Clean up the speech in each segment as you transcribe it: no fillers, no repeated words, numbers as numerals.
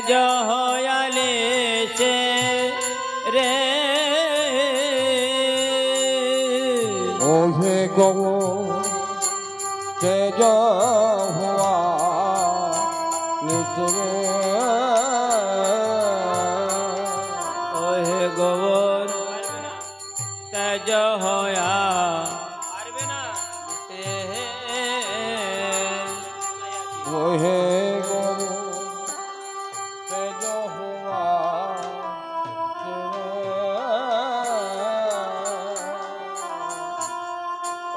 তেজ হয়ালে সে রে ওহে গৌ তেজ হওয়া নিচে ওহে গৌর তেজ হয়া পারবে না ওহে গৌ তেজ হওয়া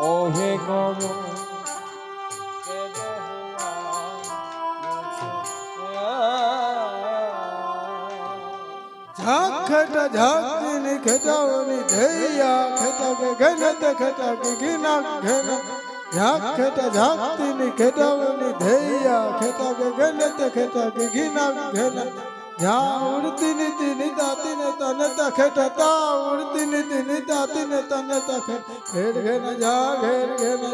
ওহে গৌ खटा झाकनी खटावनी धैया खटा के घनत खटा के गिना घन झाक खटा झाकनी खटावनी धैया खटा के घनत खटा के गिना घन झा उड़ती नी दाती ने तन तखटा उड़ती नी दाती ने तन तख घेर घन झा घेर घन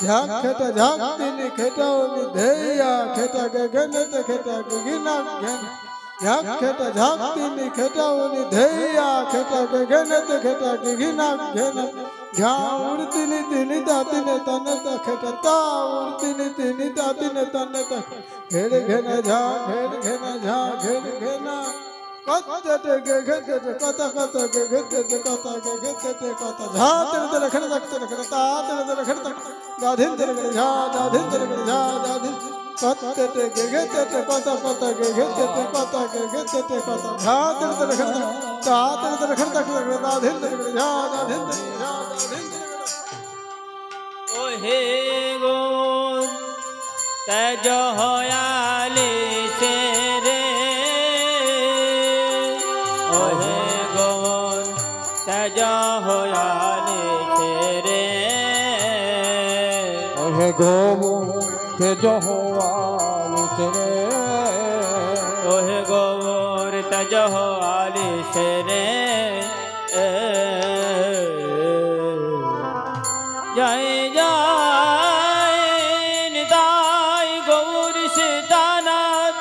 झाक खटा झाकनी खटावनी धैया खटा के घनत खटा के गिना घन झाक खटा झाकनी खटावनी धैया खटा के घनत खटा के गिना घन झा उड़ती नी दाती ने तन तखटा उड़ती नी दाती ने तन तख घेर घन झा घेर घन कत के घत कत के घत कत झा तेरे खड़ तक तेरे ता तेरे खड़ तक दाधिन तेरे झा दाधिन तेरे झा दाधिन कत के घत कत के घत के घत झा तेरे खड़ तक ता तेरे खड़ तक दाधिन तेरे झा दाधिन तेरे झा दाधिन ओहे गौर तेज हयाले से रे ओहे गौर तेज हयाले से रे ओहे गौ तेज हवा निचे ओहे गौर तेज हयाले से रे जय जय निताय गौर सिद्धानाथ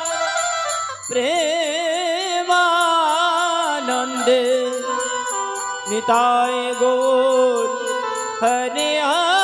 प्रेमानंद निताय गौर हरे हरे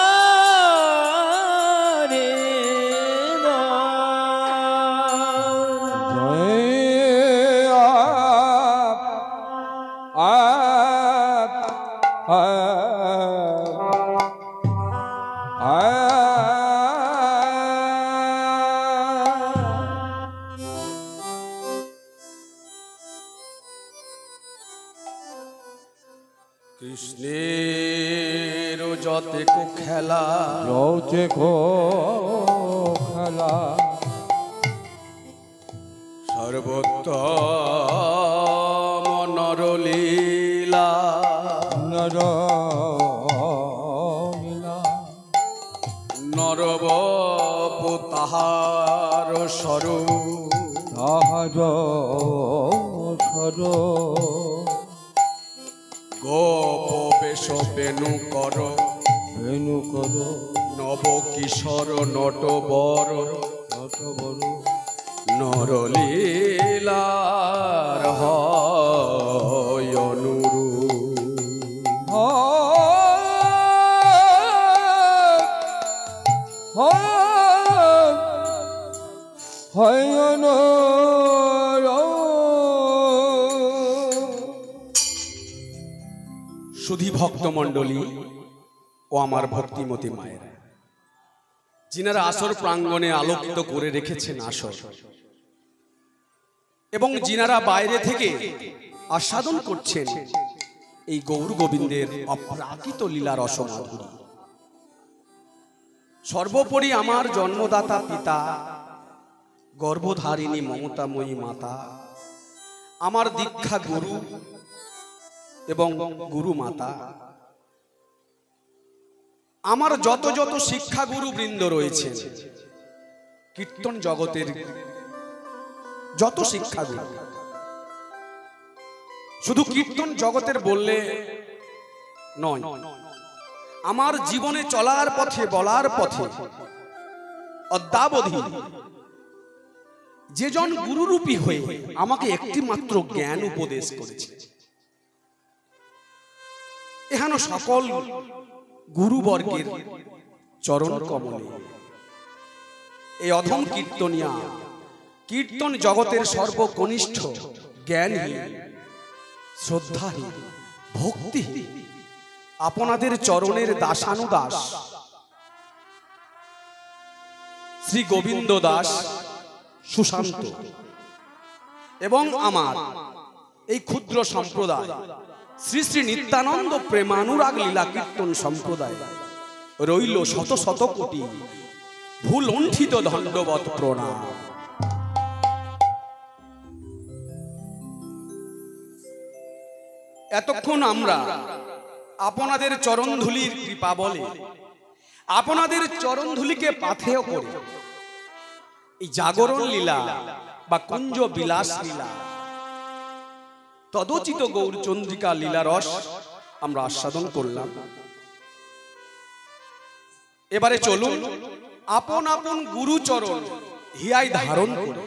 कृष्णेर जते को खेला रौचे को खेला सर्वोत्तम नरलीला नरलीला नरबपु ताहार स्वरूप ताहार स्वरूप गोप बेश बेणु कर नव किशोर नटबर नरलीलार হয় অনুরূপ सुधी भक्त मंडली ও আমার ভক্তিমতী মায়েরা যিনারা আসর প্রাঙ্গণে আলোকিত করে রেখেছেন আসর এবং যিনারা বাইরে থেকে আস্বাদন করছেন এই গৌর গোবিন্দের অপ্রাকৃত লীলা রসমাধুরী সর্বোপরি আমার জন্মদাতা পিতা গর্ভধারিণী মমতাময়ী মাতা আমার দীক্ষা গুরু এবং গুরু মাতা আমার যত যত শিক্ষা গুরু বৃন্দ রয়েছে কীর্তন জগতের যত শিক্ষা গুরু শুধু কীর্তন জগতের বললে নয় আমার জীবনে চলার পথে বলার পথে অদ্যাবধি যে জন গুরুরূপী হয়ে আমাকে একটি মাত্র জ্ঞান উপদেশ করেছে। এখানে সকল গুরুবর্গের চরণ কমলে এই অধম কীর্তনিয়া কীর্তন জগতের সর্বকনিষ্ঠ জ্ঞানহীন, শ্রদ্ধাহীন, ভক্তিহীন আপনাদের চরণের দাসানুদাস শ্রী গোবিন্দ দাস সুশান্ত এবং আমার এই ক্ষুদ্র সম্প্রদায় শ্রী শ্রী নিত্যানন্দ প্রেমানুরাগ লীলা কীর্তন সম্প্রদায় রইল শত শত কোটি ভুল লণ্ঠিত দণ্ডবৎ প্রণাম। এতক্ষণ আমরা আপনাদের চরণধুলির কৃপা বলে আপনাদের চরণধুলিকে পাথেয় করে এই জাগরণ লীলা বা কুঞ্জ বিলাস লীলা তদোচিত গৌরচন্দ্রিকা লীলা রস আমরা আস্বাদন করলাম। এবারে চলুন আপন আপন গুরুচরণ হিয়ায় ধারণ করে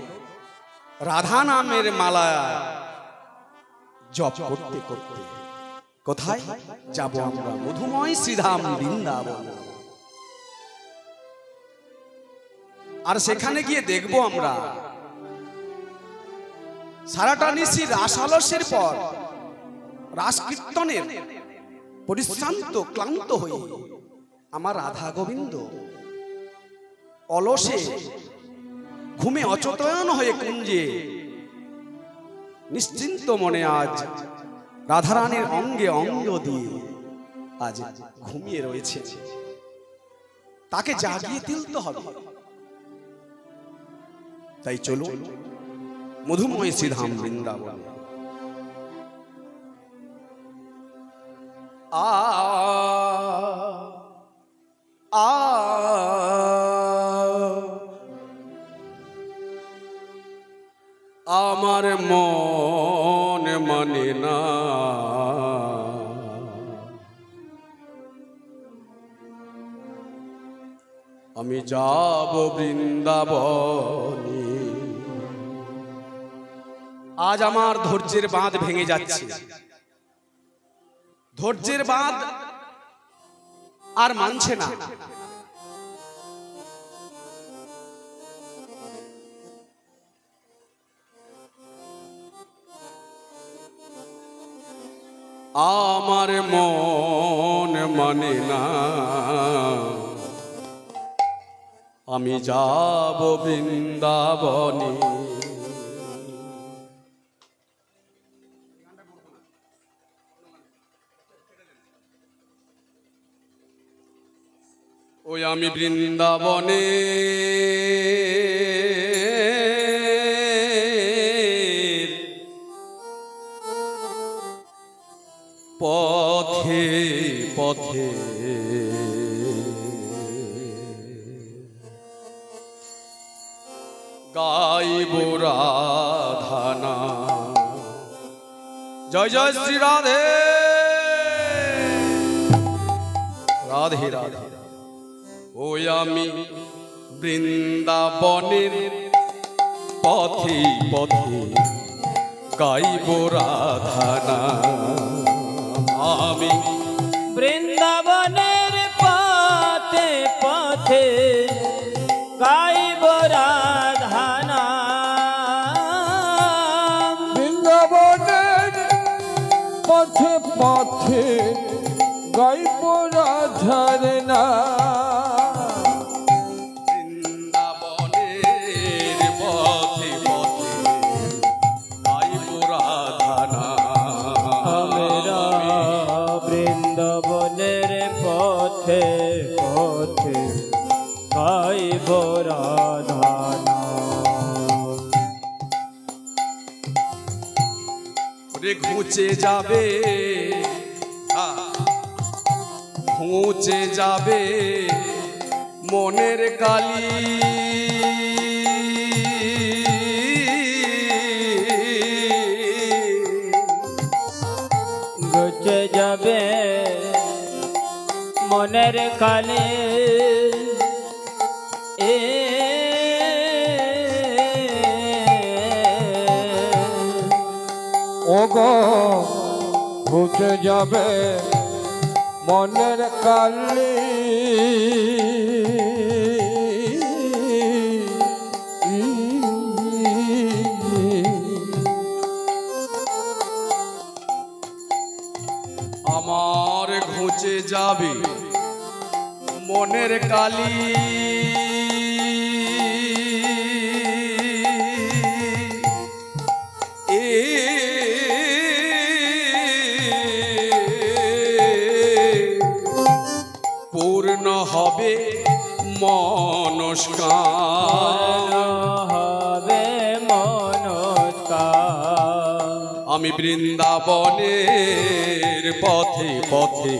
রাধা নামের মালা জপ করতে করতে কোথায় যাব আমরা? মধুময় শ্রীধাম বৃন্দাবন। আর সেখানে গিয়ে দেখব আমরা সারাটা নিশি রাস আলস্যের পর রাস কীর্তনের পরিশ্রান্ত ক্লান্ত হয়ে আমার রাধা গোবিন্দ অলসে ঘুমে অচেতন হয়ে কুঞ্জে নিশ্চিন্ত মনে আজ রাধারানীর অঙ্গে অঙ্গ দিয়ে আজ ঘুমিয়ে রয়েছে। তাকে জাগিয়ে তুলতে হবে। তাই চলুন মধুময় শ্রীধাম বৃন্দাবন। আমার মন মানে না আমি যাব বৃন্দাবনে। আজ আমার ধৈর্যের বাঁধ ভেঙে যাচ্ছে। ধৈর্যের বাঁধ আর মানছে না। আমার মন মানে না আমি যাব বৃন্দাবনে। ওই আমি বৃন্দাবনে পথে পথে গাইব রাধানা। জয় জয় শ্রী রাধে রাধে রাধে। ওই আমি বৃন্দাবনের পথে পথে গাইব রাধানা। আমি বৃন্দাবনের পথে পথে গাইব রাধানা। বৃন্দাবনের পথে পথে গাইব রাধার নাম। বৃন্দাবনের পথে পথে গাইব রাধানা। বৃন্দাবনের পথে পথে গাইব রাধানা। ঘুচে যাবে ঘুচে যাবে মনের কালি। ঘুচে যাবে মনের কালি। ওগো ঘুচে যাবে মনের কালি আমার ঘুচে যাবে মনের কালি পূর্ণ হবে মনস্কার হবে মনস্কার। আমি বৃন্দাবনের পথে পথে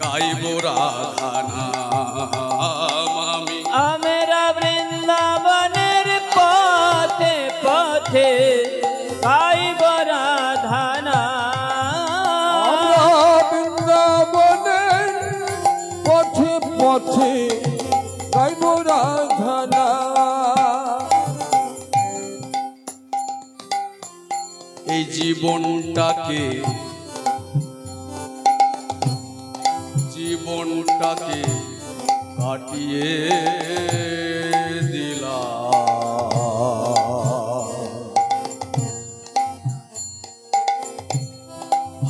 গাইব রাধা নাম। আমরা বৃন্দাবনের পথে পথে গাইব রাধা নাম। বৃন্দাবনের পথে পথে গাইব রাধা নাম। এই জীবনটাকে কাটিয়ে দিলাম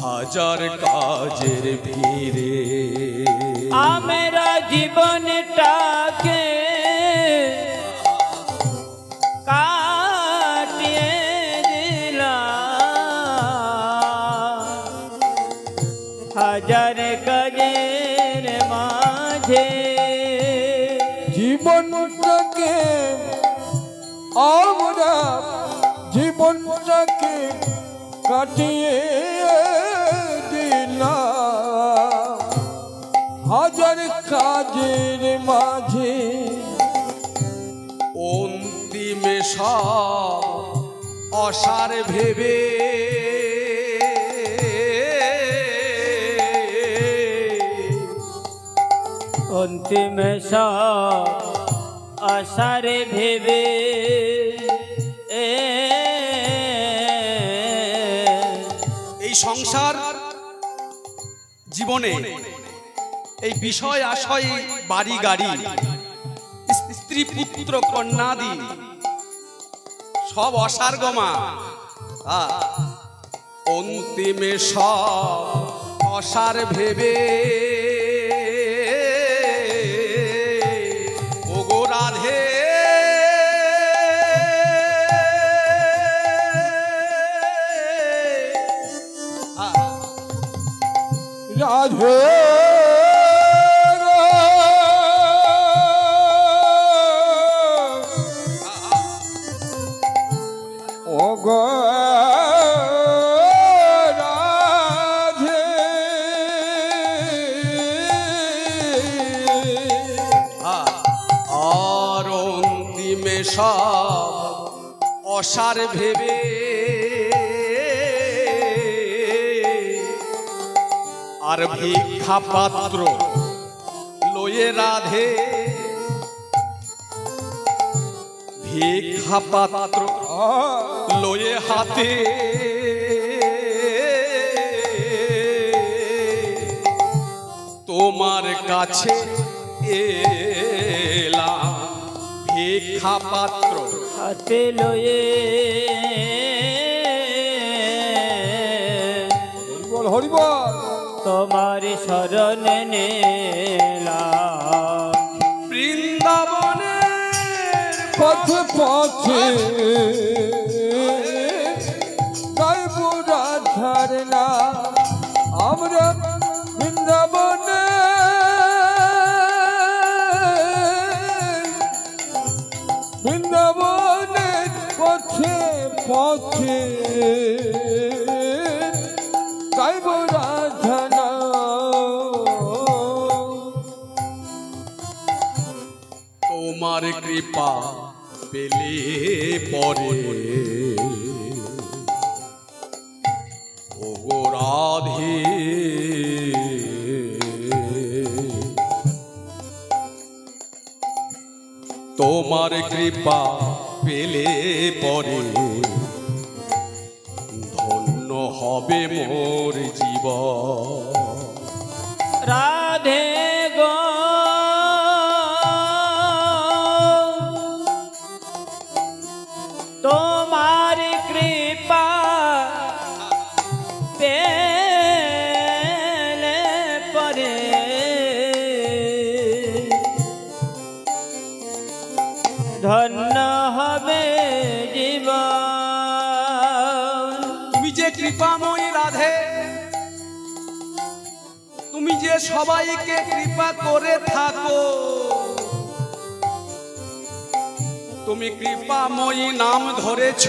হাজার কাজের ভিড়ে। আমরা জীবনটাকে কাটিয়ে দিলাম হাজার কাজের মাঝে। জীবনটাকে আমরা জীবনটাকে কাটিয়ে দিলাম হাজার কাজের মাঝে। অন্তিমে সব অসার ভেবে অন্তিমে সব আশারে ভেবে এই সংসার জীবনে এই বিষয় আশয় বাড়ি গাড়ি স্ত্রী পুত্র কন্যাদি সব অসার গমা। অন্তিমে সব অসার ভেবে ওগো রাধে রাধে ওগো রাধে আর অন্তিমে সব অসার ভেবে আর ভিক্ষা পাত্র লয়ে রাধে ভিক্ষা পাত্র লয়ে হাতে তোমার কাছে এলাম ভিক্ষা পাত্র হাতে লয়ে। বল হরিবল তোমার শরণ নিলাম বৃন্দাবনের পথে পথে গাইব রাধার নাম। আমরা বৃন্দাবনে বৃন্দাবনের পথে পথে গাইব রাধা নাম। তোমার কৃপা পেলে পরে ওগো রাধে তোমার কৃপা পেলে পরে ধন্য হবে মোর জীবন। রাধে গো তোমার কৃপা পেলে পরে ধন্য হবে জীবন। তুমি যে কৃপাময়ী রাধে, তুমি যে সবাইকে কৃপা করে থাকো, তুমি কৃপাময়ী নাম ধরেছ,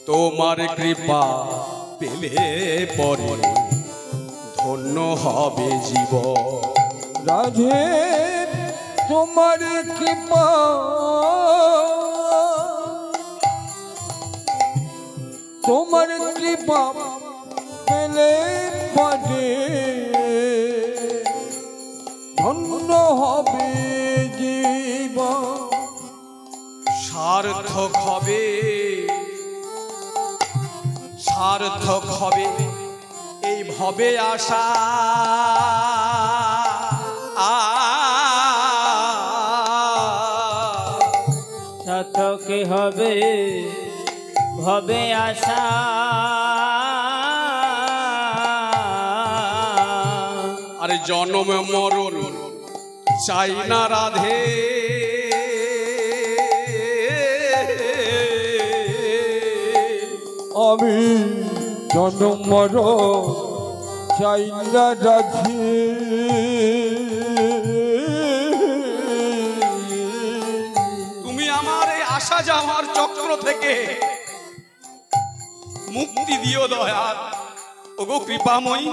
তোমার কৃপা পেলে পরে ধন্য হবে জীবন। রাধে তোমার কৃপা তোমার কৃপা পেলে পরে ধন্য হবে জীবন। সার্থক হবে, সার্থক হবে এই ভবে আশা। সার্থক হবে ভবে আশা। আরে জন্ম মরণ চাই না রাধে, আমি জন্ম মরণ চাই না রাধে। তুমি আমার এই আসা যাওয়ার চক্র থেকে মুক্তি দিও দয়াল, ওগো কৃপাময়ী।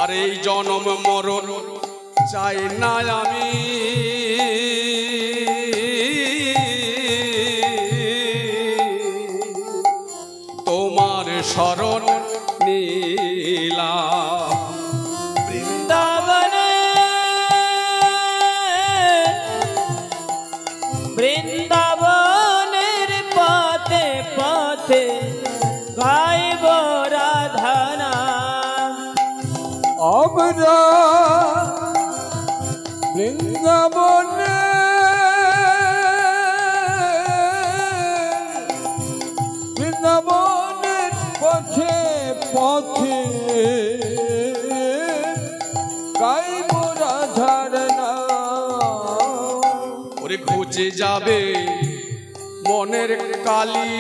আর এই জন্ম মরণ চাই না আমি, তোমার শরণ নিলাম। বৃন্দাবনে বৃন্দাবনের পথে পথে গাইব রাধা নাম। আমরা বৃন্দাবনে বৃন্দাবনের পথে পথে গাইব রাধার নাম। ওরে ঘুচে যাবে মনের কালি,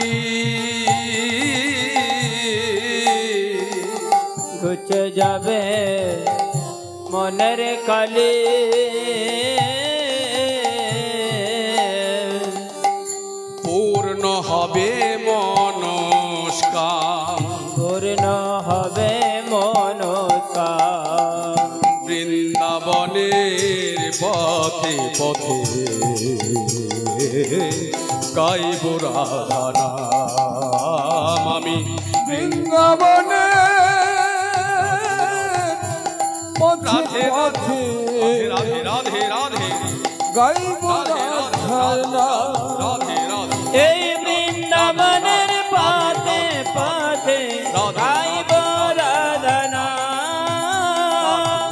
ঘুচে যাবে মনের কালি। পূর্ণ হবে মনস্কাম, পূর্ণ হবে মনস্কাম। বৃন্দাবনের পথে পথে গাইব রাধা নাম। আমি বৃন্দাবনে পথে পথে রাধে রাধে রাধে গাইব রাধার নাম। রাধে রাধে এই বৃন্দাবনের পথে পথে গাইব রাধা নাম।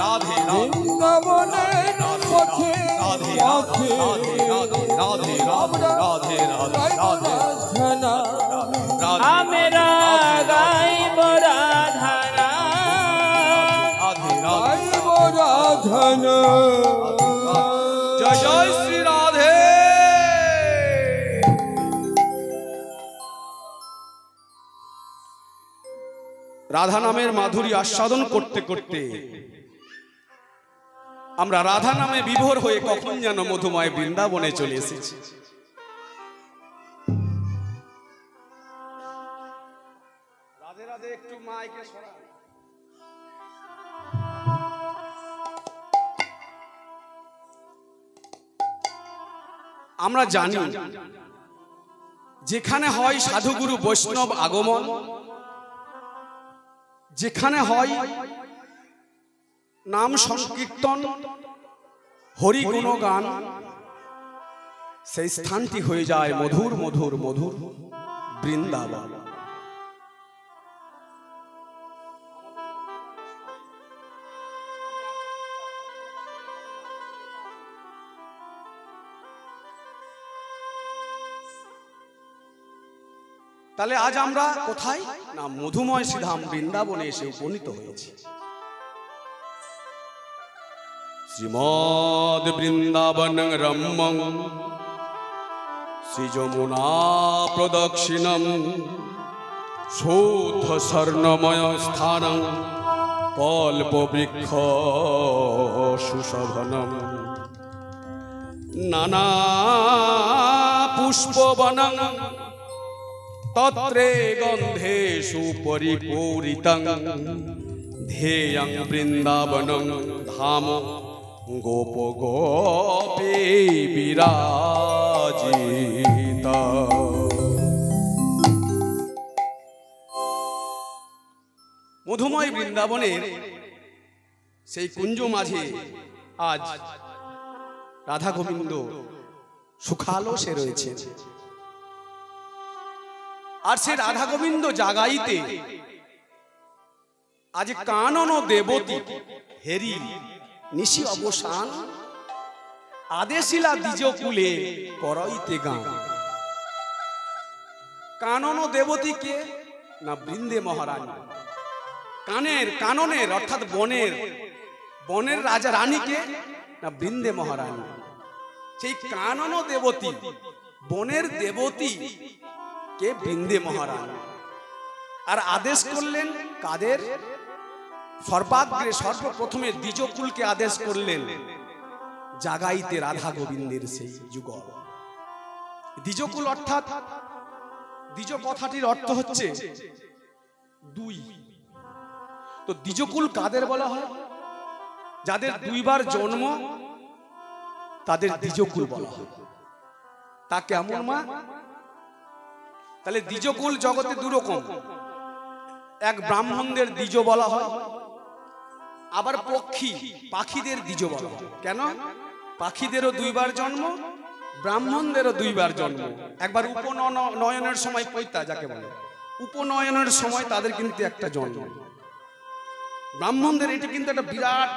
রাধে বৃন্দাবনের পথে রাধে পথে রাধে রাধে রাধে রাধে রাধা নাম। আমরা গাইব রাধা নাম। গাইব রাধা নাম। জয় জয় শ্রী রাধে। রাধা নামের মাধুরী আস্বাদন করতে করতে আমরা রাধা নামে বিভোর হয়ে কখন যেন মধুময় বৃন্দাবনে চলে এসেছি। রাধে রাধে। একটু মাইকে সরা। আমরা জানি যেখানে হয় সাধুগুরু বৈষ্ণব আগমন, যেখানে হয় নাম সংকীর্তন, হরি গুণগান, সেই স্থানটি হয়ে যায় মধুর মধুর মধুর বৃন্দাবন। তাহলে আজ আমরা কোথায়? না, মধুময় শ্রীধাম বৃন্দাবনে এসে উপনীত হয়েছি। শ্রীমদ বৃন্দাবন রম্যং শ্রী যমুনা প্রদক্ষিণম শোধ স্বর্ণময় স্থানং কল্পবৃক্ষ সুশোভনম নানা পুষ্পবনং তত্রে গন্ধেষু পরিপূরিতং ধ্যেয়ং বৃন্দাবনং ধাম গোপ গোপী বিরাজিত। মধুময় বৃন্দাবনের সেই কুঞ্জ মাঝে আজ রাধা গোবিন্দ সুখালসে রয়েছে। আর সে রাধা গোবিন্দ জাগাইতে আজ কানন দেবতী হেরি নিশি অবসান আদেশিলা দ্বিজ কুলে করইতে গান। কানন দেবতী কে? না, বৃন্দে মহারানী। কাননের অর্থাৎ বনের রাজা রানীকে? না, বৃন্দে মহারানী। সেই কানন দেবতী, বনের দেবতী কে? বৃন্দে মহারানী। আর আদেশ করলেন কাদের? সর্বাগ্রে সর্বপ্রথমে দ্বিজকুলকে আদেশ করলেন জাগাইতে রাধা গোবিন্দের সেই যুগল। দ্বিজকুল অর্থাৎ দ্বিজ কথাটির অর্থ হচ্ছে দুই। তো দ্বিজকুল কাদের বলা হয়? যাদের দুইবার জন্ম তাদের দ্বিজকুল বলা হয়। তা কেমন মা? তাহলে দ্বিজকুল জগতে দুরকম। এক ব্রাহ্মণদের দ্বিজ বলা হয়, আবার পাখিদের দ্বিজ বলা হয়। কেন? পাখিদেরও দুইবার জন্ম, ব্রাহ্মণদেরও দুইবার জন্ম। একবার উপনয়নের সময় পৈতা যাকে বলে, উপনয়নের সময় তাদের কিন্তু একটা জন্ম। ব্রাহ্মণদের এটি কিন্তু একটা বিরাট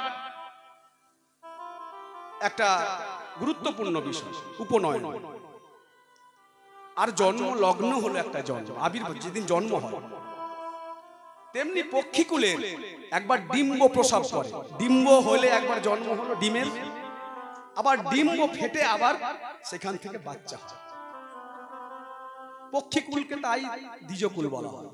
একটা গুরুত্বপূর্ণ বিষয়, উপনয়ন। আর জন্ম লগ্ন হলো একটা জন্ম, আবির্ভাব, যেদিন জন্ম হয়। তেমনি পক্ষীকুলের একবার ডিম্ব প্রসব করে। ডিম্ব হলে একবার জন্ম হলো ডিমের, আবার ডিম্ব ফেটে আবার সেখান থেকে বাচ্চা হয়। পক্ষীকুলকে তাই দ্বিজকুল বলা হয়।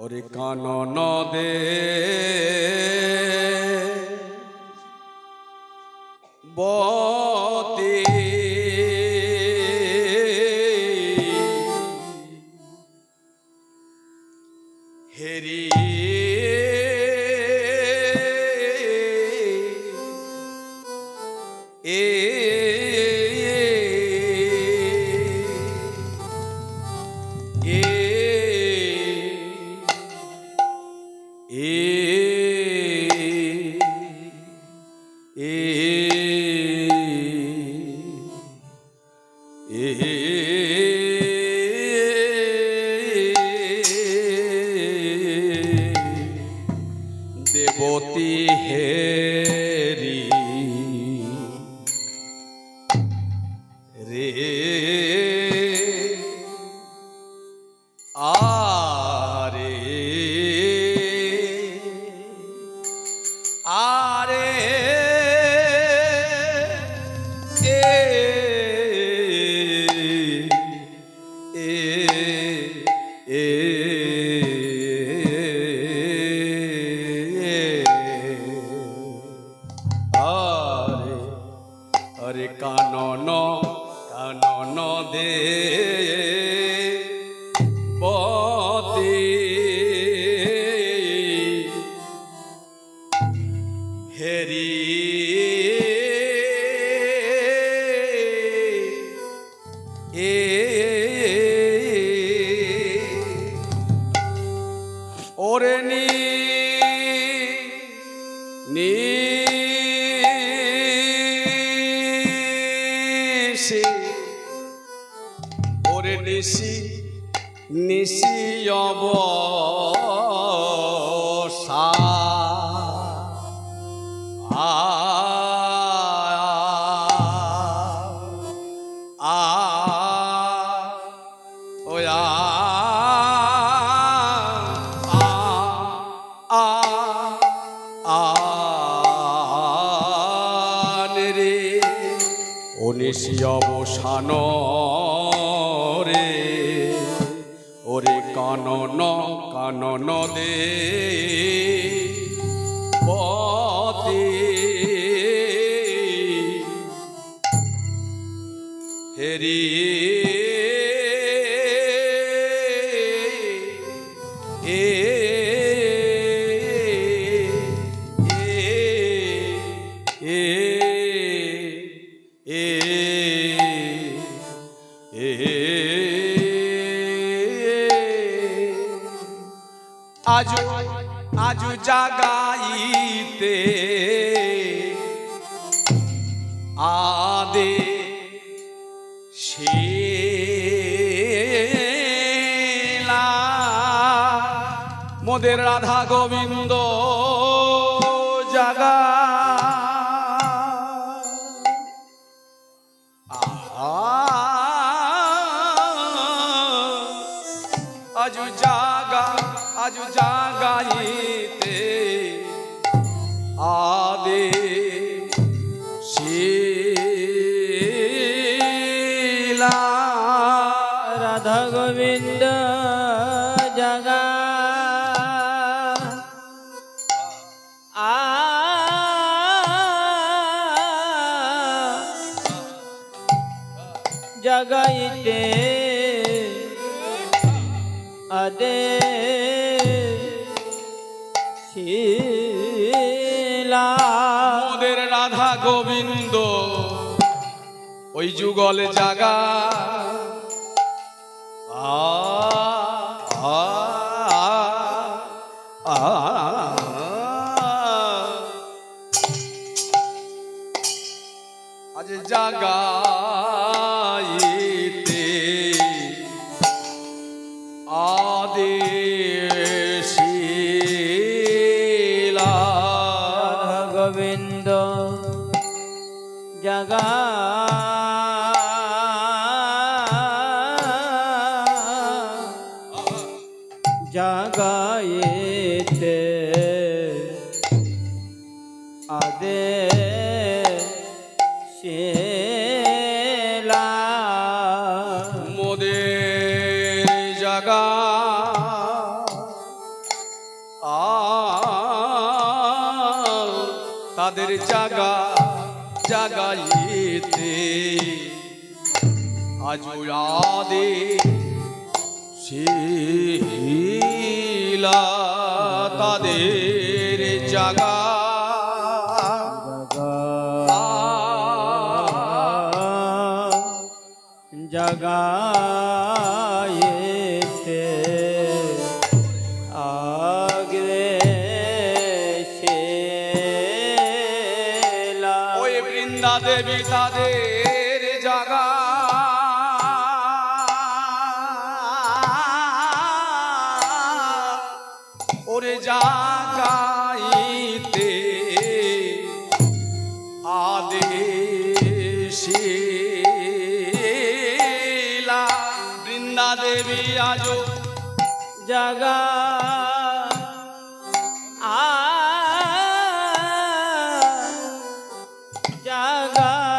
ওরে কানন দে বতে হেরি দেবতী হেরি রে আরে আরে কানন কানন দে বতে নিশি নিশি অবসা নিশি অবসান রে ওরে কানন কানন দে পতি হেরি আজু জাগাইতে আদে শিলা মোদের রাধা গোবিন্দ জাগা আজু জাগা আজু জাগাইতে আদে শিলা রাধা গোবিন্দ জাগা জাগাইতে আদে শিলা মোদের রাধা গোবিন্দ ওই যুগল জাগা আজ জাগাইতে আদে শিলা গোবিন্দ জাগা জাগাইতে আদে শিলা মোদের জাগা তাদের জাগা জাগাইতে আজ আদে শিলা তাদের জাগা জাগাইতে আগরে শিলা ওই বৃন্দা দেবী তাদের জাগা ওরে জাগাইতে আদে শিলা বৃন্দা দেবী আজ জাগা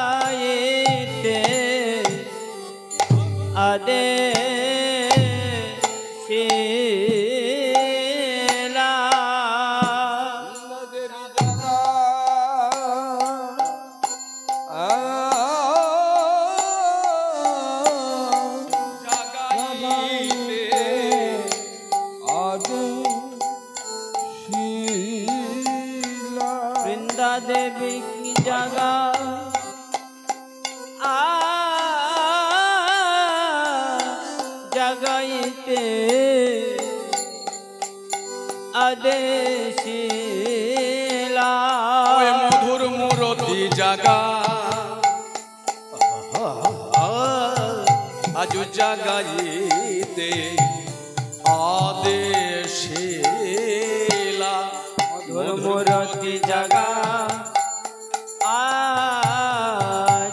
জাগাইতে আদে শিলা বৃন্দা দেবী কি জাগা জাগাইতে আদে শিলা ওই মধুর মূরতি জাগা আজ জাগাইতে আদেশিলা মূরতি জাগা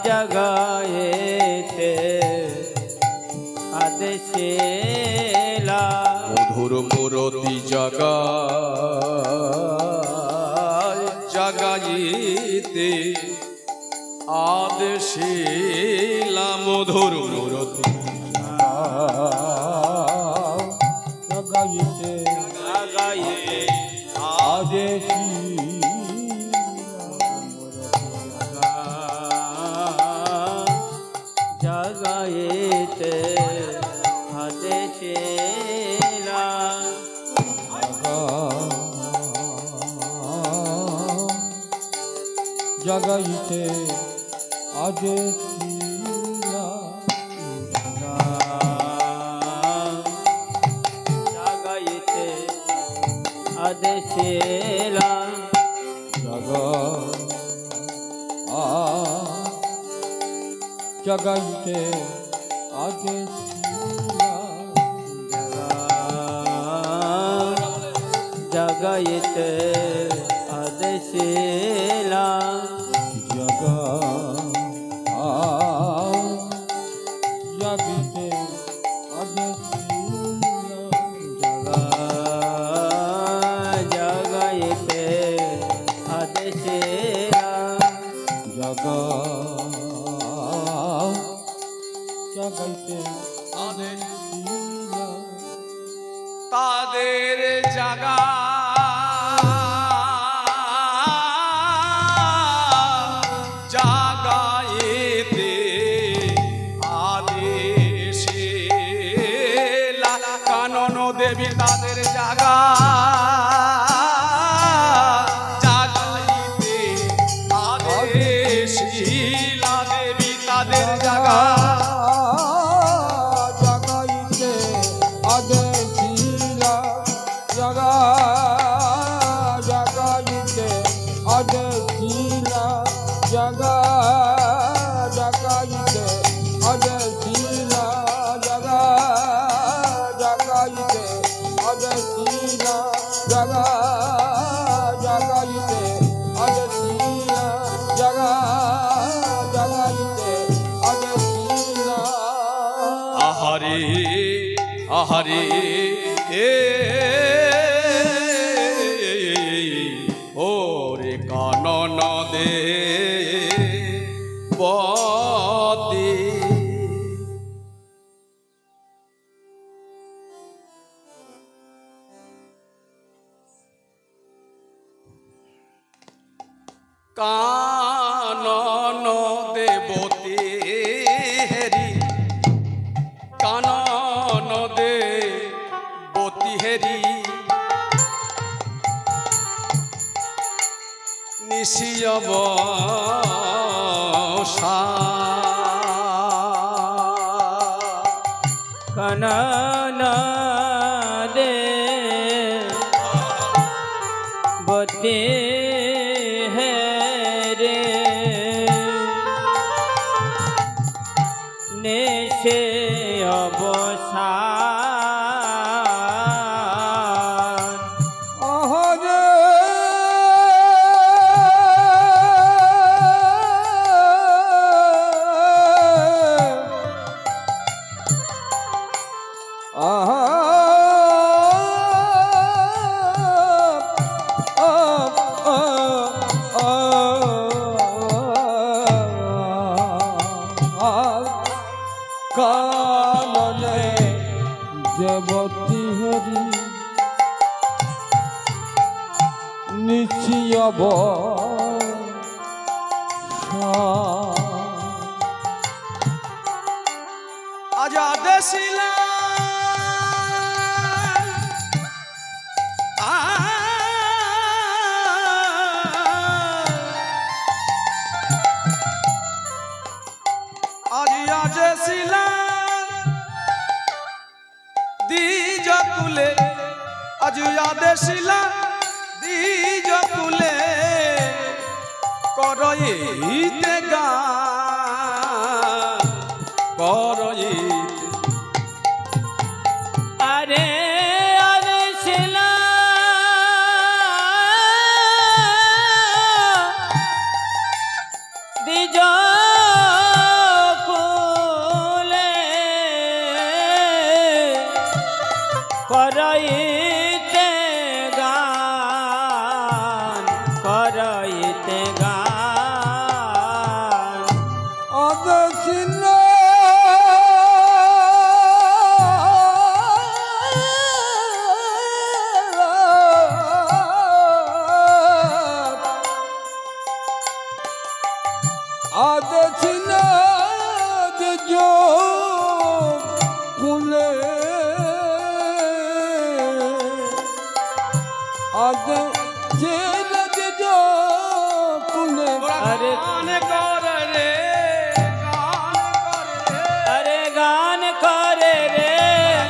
জগায়েতে আদেশিলা মধুর মূরতি জাগা জাগাইতে আদেশিলা মধুর মূরতি জগাইতে জগায়েতে আদেশি জগায়েতে আদেশিলা জগাইতে আদেশি জগায়েতে আদেশিলা জগাইতে আদেশিলা জগায়েতে আদেশিলা জগিতে আদেশিলা জগায়েতে আদেশিলা জগাইতে আদেশিলা তাদের জাগা জাগাইতে আদেশিলা কানন দেবী তাদের জাগা জাগাইতে আদেশিলা দেবী তাদের জাগা জগাইতে আদেশিলা জগাইতে আদেশিলা জগাইতে আদেশিলা জগাইতে আদেশিলা জগাইতে আদেশিলা জগাইতে আদেশিলা আহারে আহারে এ ওরে কানন দে বতি কানন দেবতী হেরি কানন দেবতী হেরি নিশিয়ব কানন দে বতে হে রে নেশে অবসান আহারে কাননে দেবতী হেরি নিচিয়ব আজ আদেশিলা আজ আদেশিলা দ্বিজ কুলে আজ আদেশিলা দ্বিজ কুলে করইতে গান করইতে আদে ছিল যে কুলে আদে ছিল যে কুলে अरे গান করে রে अरे गान करे रे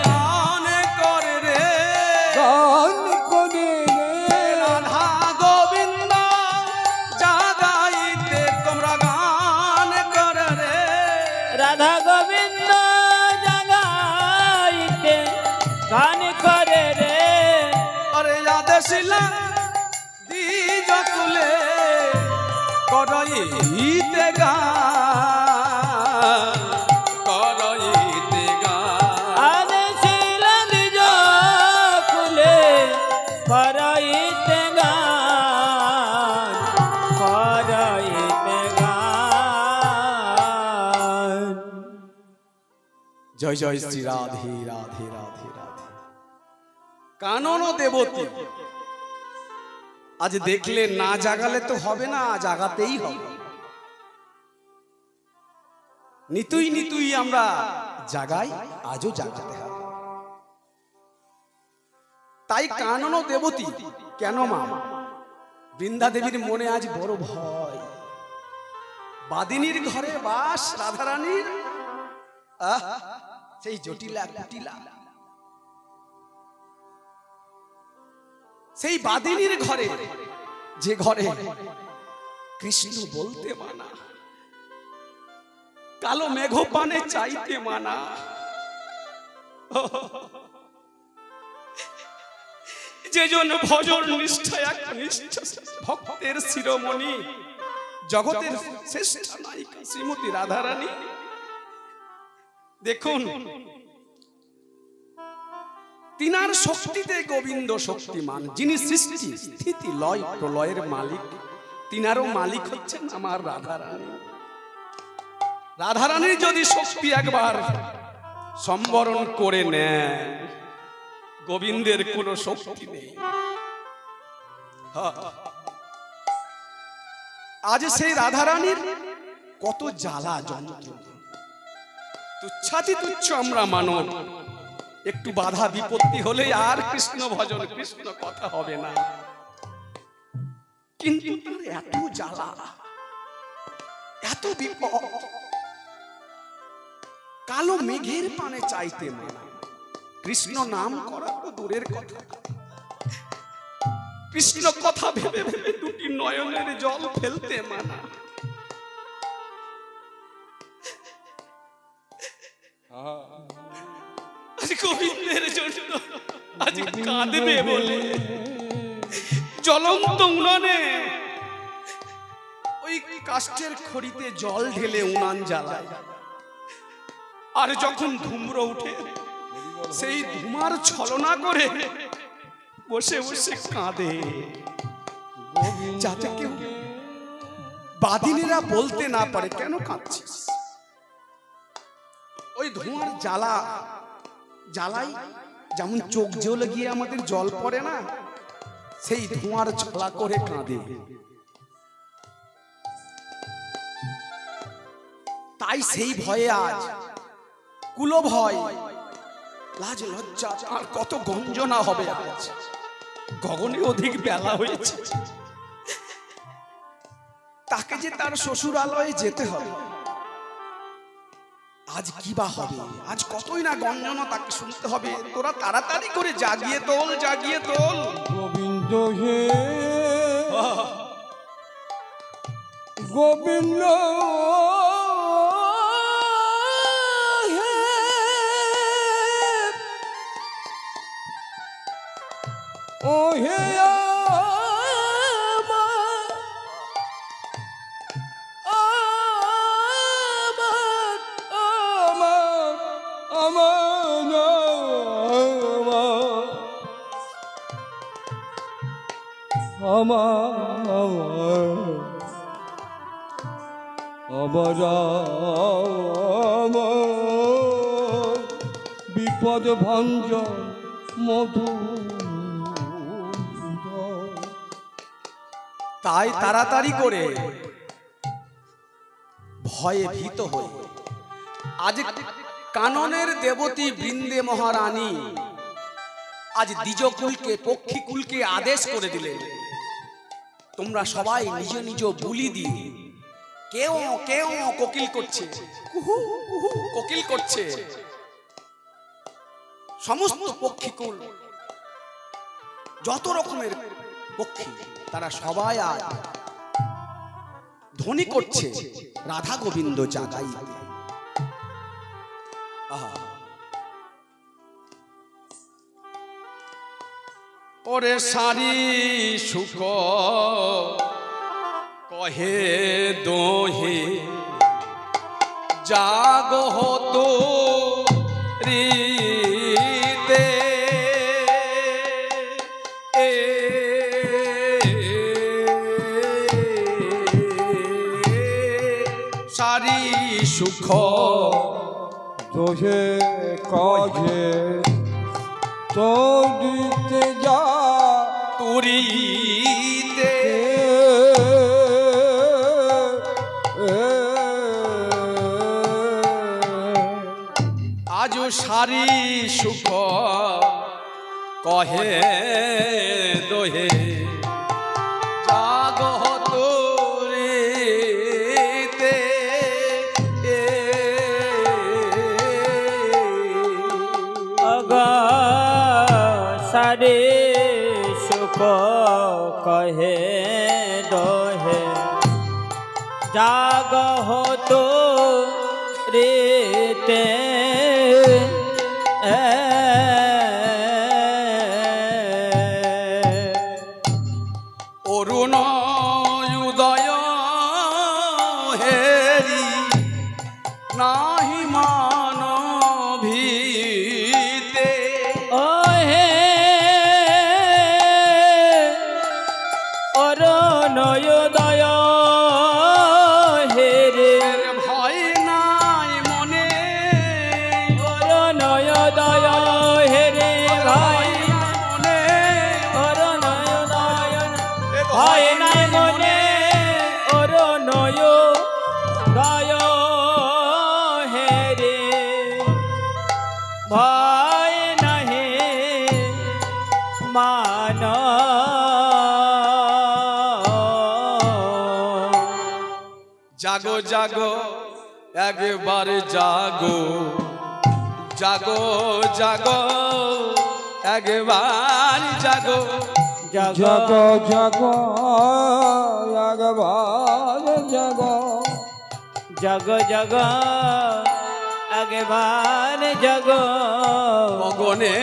গান করে রে গান করে রে রাধা গোবিন্দ জাগাইতে তোমরা গান করে রে राधा गोविंद जगाइते गान करे रे আরে আদেশিলা দ্বিজ কুলে করইতে গান করইতে গান आने शिलंग जो कुले कराइते गान कराइते गान জয় জয় শ্রী রাধে রাধে রাধে রাধে কানন দেবতী আজ দেখলে না জাগালে তো হবে না, জাগাতেই হবে। নিতুই নিতুই আমরা জাগাই, আজও জাগাতে হবে। তাই কানন দেবতী কেন মা বৃন্দা দেবীর মনে আজ বড় ভয়। বাদিনীর ঘরে বাস রাধারানীর, সেই জটিলা কুটিলা, সেই বাদিনীর ঘরে, যে ঘরে কৃষ্ণ বলতে মানা, কালো মেঘ পানে চাইতে মানা, যে জন ভজন নিষ্ঠা একনিষ্ঠ ভক্তের শিরোমণি, জগতের শ্রেষ্ঠ নায়িকা শ্রীমতী রাধারানী। দেখুন তিনার শক্তিতে গোবিন্দ শক্তিমান, যিনি সৃষ্টি স্থিতি লয় প্রলয়ের মালিক, তিনারও মালিক হচ্ছেন আমার রাধারানী। রাধারানীর যদি শক্তি একবার সম্বরণ করে নেয়, গোবিন্দের কোনো শক্তি নেই। আজ সেই রাধারানীর কত জ্বালা যন্ত্রণা, তুচ্ছাতি তুচ্ছ আমরা মানব, একটু বাধা বিপত্তি হলে আর কৃষ্ণ ভজন কৃষ্ণ কথা হবে না। কিন্তু তার এত জ্বালা, এত বিপদ, কালো মেঘের পানে চাইতে মানা, কৃষ্ণ নাম করা তো দূরের কথা, কৃষ্ণ কথা ভেবে ভেবে দুটি নয়নের জল ফেলতে মানা। আজ গোবিন্দের জন্য আজ কাঁদবে বলে জ্বলন্ত উনানে ওই কাষ্ঠের খড়িতে জল ঢেলে উনান জ্বালায়, আর যখন ধূম্র উঠে সেই ধুমার ছলনা করে বসে বসে কাঁদে, যাতে কেউ বাদিনীরা বলতে না পারে কেন কাঁদছিস। ওই ধোঁয়ার জ্বালা জ্বালাই যেমন চোখ জ্বলে গিয়ে আমাদের জল পড়ে না, সেই ধোঁয়ার ছলা করে কাঁদে। তাই সেই ভয়ে আজ কুলো ভয়, লাজ লজ্জা আর কত গঞ্জনা হবে। আজ গগনে অধিক বেলা হয়েছে, তাকে যে তার শ্বশুরালয়ে যেতে হবে। আজ কি বা হবে, আজ কতই না গঞ্জনা তাকে শুনতে হবে। তোরা তাড়াতাড়ি করে জাগিয়ে তোল, জাগিয়ে তোল। গোবিন্দ হে গোবিন্দ হে ও হে বিপদ ভঞ্জন মধু। তাই তাড়াতাড়ি করে ভয়ে ভীত হয়ে আজ কাননের দেবতী বৃন্দে মহারানী আজ দ্বিজকুলকে পক্ষীকুলকে আদেশ করে দিলেন, তোমরা সবাই নিজ নিজ বুলি দিয়ে কেউ কেউ কোকিল করছে, কুহু কুহু কোকিল করছে। সমস্ত পক্ষীকুল যত রকমের পক্ষী তারা সবাই আজ ধ্বনি করছে রাধা গোবিন্দ জাগাইতে। ওরে সারি সুখ কহে দোহে জাগ হতো রিতে সারি সুখ তোহে কাজে তো দিতে যা তুরিতে আজো সারি সুখ কহে দোহে জাগ তোরিতে আগা সারে সুখ কহে দোহে জাগ হতো রেতে অরুণ উদয় হেরি নাহি মান ভিতে ও হে অরুণোদয় হে রে ভয় নাই মনে অরুণোদয় হে রে ভাই মনে অরুণোদয় ভয় নাই মনে অরুণোদয় হে রে ভয় নাহি মান জাগো জাগো একবার জাগো জাগো জাগো একবার জাগো জগ জগ জগ একবার জগ জগ জগ একবার জগ গগনে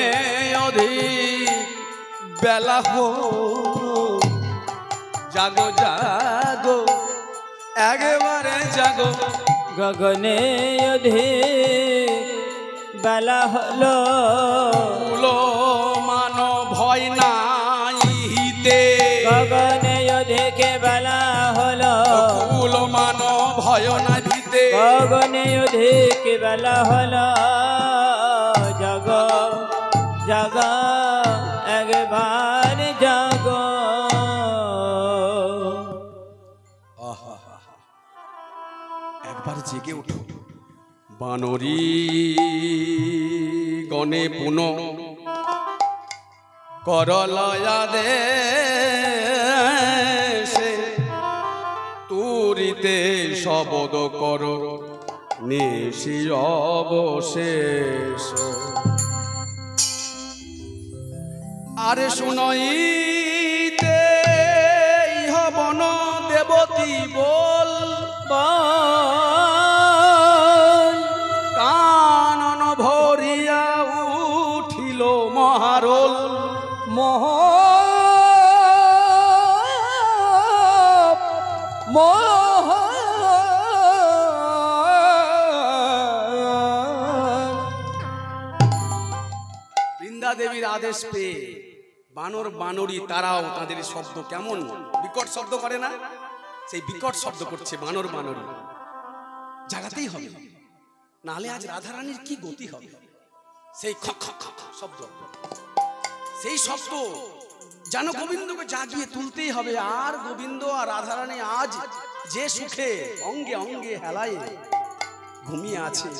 অধিক বেলা হো জাগো জাগো একবারে জাগো গগনে অধিক বেলা হলো কুলো মান ভয় নাইতে গগনে অধিক বেলা হলো কুলো মান ভয় নাই ভিতে গগনে অধিক বেলা হলো জগ জগ একবার জগ একবার জেগে উঠো বানরি গণে পুন করলয়া দেশে তুরিতে শবদ কর নিশি অবশেষ আরে শুনইতে ইহ বন দেবতী বল কানন ভরিয়া উঠিল মহারল মহ বৃন্দা দেবীর আদেশ পেয়ে বানর বানরি তারাও তাদের শব্দ কেমন বিকট শব্দ করে না, সেই বিকট শব্দ করছে বানর বানরি। জাগাতেই হবে, নালে আজ রাধারানীর কি গতি হবে। সেই খ খ খ খ শব্দ, সেই শব্দ যেন গোবিন্দকে জাগিয়ে তুলতেই হবে। আর গোবিন্দ আর রাধারানী আজ যে সুখে অঙ্গে অঙ্গে হেলায় ঘুমিয়ে আছে,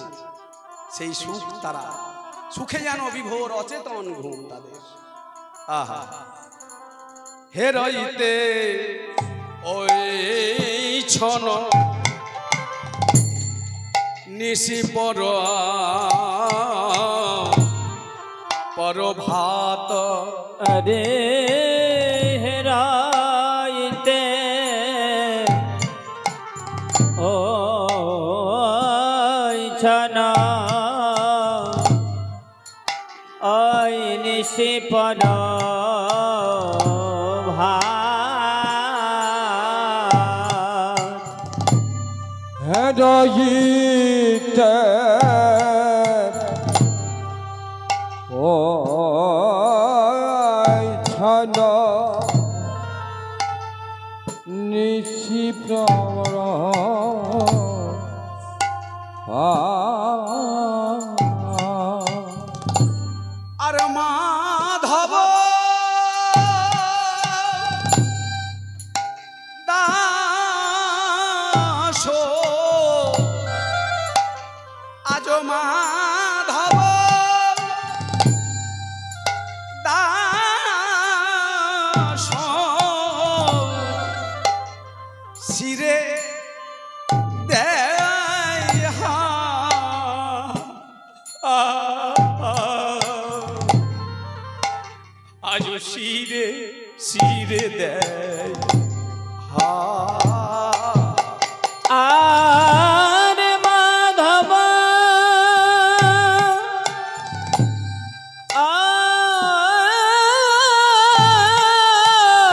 সেই সুখ তারা সুখে যেন বিভোর অচেতন ঘুম তাদের। আহা হে রইতে ওই ছন নিশি পর ভাত अरे हेराइते ओ छना आई निशि पर হেরাইতে ও ছন নিশি প্রবর আর মাধব দাস আজ মাধব দাস শিরে দেয় আজ শিরে শিরে দেয়